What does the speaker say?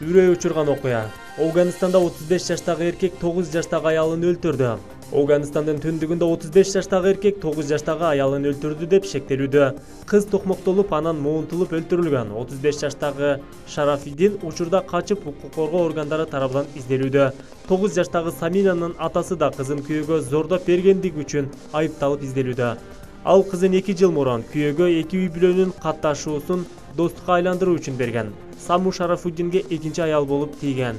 Үрөй учурган окуя. Афганистанда 35 жаштагы эркек 9 жаштагы аялын өлтүрдү. Афганистандын түндүгүндө 35 жаштагы эркек 9 жаштагы аялын өлтүрдү деп шектелүүдө. Кыз токмоктолуп, анан муунтулуп өлтүрүлгөн. 35 жаштагы Шарафиддин учурда качып укук коргоо органдары тарабынан изделүүдө. 9 жаштагы Саминанын атасы да кызын күйөөгө зордоп бергендиги үчүн айыпталып изделүүдө. Ал кызын 2 жыл мурун күйөөгө 2 үй бүлөнүн катташуусун достукка айландыруу үчүн берген. Саму Шарафуддинге экинчи аял болуп тийген.